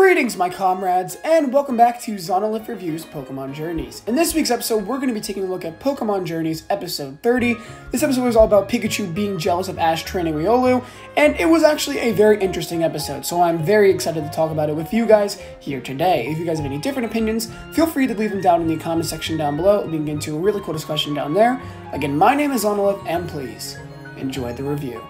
Greetings, my comrades, and welcome back to Zame Reviews Pokemon Journeys. In this week's episode, we're going to be taking a look at Pokemon Journeys episode 30. This episode was all about Pikachu being jealous of Ash training Riolu, and it was actually a very interesting episode, so I'm very excited to talk about it with you guys here today. If you guys have any different opinions, feel free to leave them down in the comment section down below. We can get into a really cool discussion down there. Again, my name is Zame, and please enjoy the review.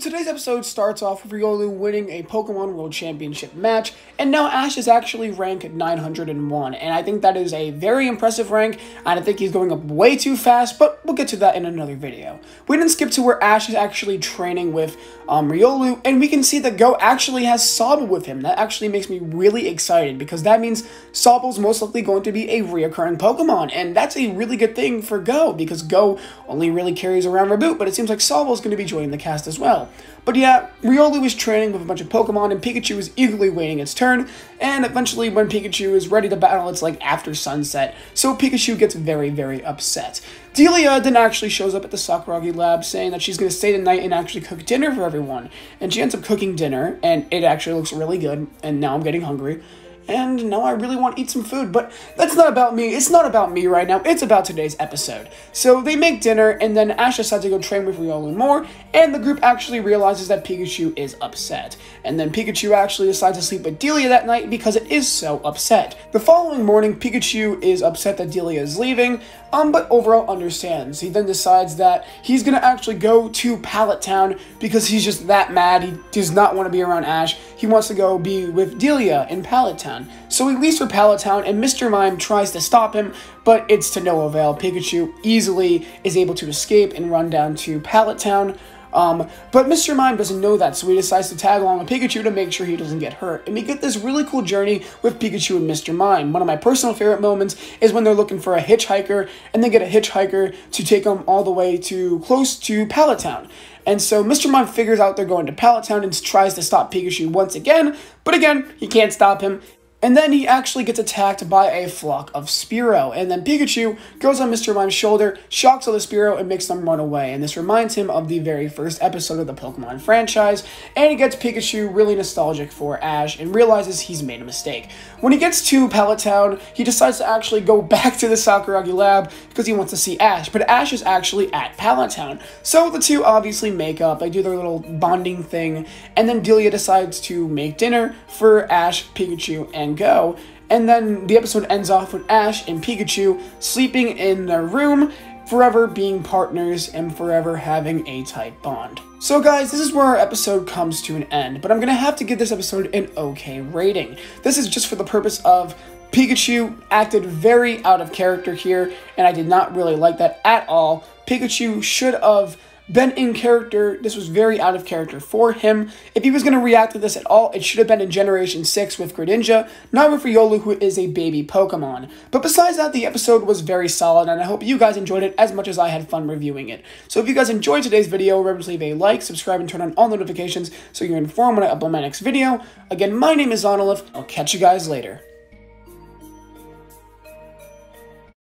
Today's episode starts off with Riolu winning a Pokemon World Championship match, and now Ash is actually ranked 901, and I think that is a very impressive rank, and I think he's going up way too fast, but we'll get to that in another video. We then skip to where Ash is actually training with Riolu, and we can see that Go actually has Sobble with him. That actually makes me really excited, because that means Sobble's most likely going to be a reoccurring Pokemon, and that's a really good thing for Go, because Go only really carries around Reboot, but it seems like Sobble's going to be joining the cast as well. But yeah, Riolu is training with a bunch of Pokemon, and Pikachu is eagerly waiting its turn, and eventually when Pikachu is ready to battle, it's like after sunset, so Pikachu gets very, very upset. Delia then actually shows up at the Sakuragi lab saying that she's going to stay the night and actually cook dinner for everyone, and she ends up cooking dinner, and it actually looks really good, and now I'm getting hungry. And now I really want to eat some food, but that's not about me. It's not about me right now. It's about today's episode. So they make dinner, and then Ash decides to go train with Riolu more, and the group actually realizes that Pikachu is upset. And then Pikachu actually decides to sleep with Delia that night because it is so upset. The following morning, Pikachu is upset that Delia is leaving, but overall understands. He then decides that he's going to actually go to Pallet Town because he's just that mad. He does not want to be around Ash. He wants to go be with Delia in Pallet Town. So he leaves for Pallet Town, and Mr. Mime tries to stop him, but it's to no avail. Pikachu easily is able to escape and run down to Pallet Town. But Mr. Mime doesn't know that, so he decides to tag along with Pikachu to make sure he doesn't get hurt. And we get this really cool journey with Pikachu and Mr. Mime. One of my personal favorite moments is when they're looking for a hitchhiker, and they get a hitchhiker to take them all the way to close to Pallet Town. And so Mr. Mime figures out they're going to Pallet Town and tries to stop Pikachu once again, but again, he can't stop him. And then he actually gets attacked by a flock of Spearow, and then Pikachu goes on Mr. Mime's shoulder, shocks all the Spearow, and makes them run away. And this reminds him of the very first episode of the Pokemon franchise, and it gets Pikachu really nostalgic for Ash and realizes he's made a mistake. When he gets to Pallet Town, he decides to actually go back to the Sakuragi lab because he wants to see Ash, but Ash is actually at Pallet Town. So the two obviously make up, they do their little bonding thing, and then Delia decides to make dinner for Ash, Pikachu, and Go, and then the episode ends off with Ash and Pikachu sleeping in their room, forever being partners and forever having a tight bond. So guys, this is where our episode comes to an end, but I'm gonna have to give this episode an okay rating. This is just for the purpose of Pikachu acted very out of character here, and I did not really like that at all. Pikachu should have been in character. This was very out of character for him. If he was going to react to this at all, it should have been in Generation 6 with Greninja, not with Riolu, who is a baby Pokemon. But besides that, the episode was very solid, and I hope you guys enjoyed it as much as I had fun reviewing it. So if you guys enjoyed today's video, remember to leave a like, subscribe, and turn on all notifications so you're informed when I upload my next video. Again, my name is Zame. I'll catch you guys later.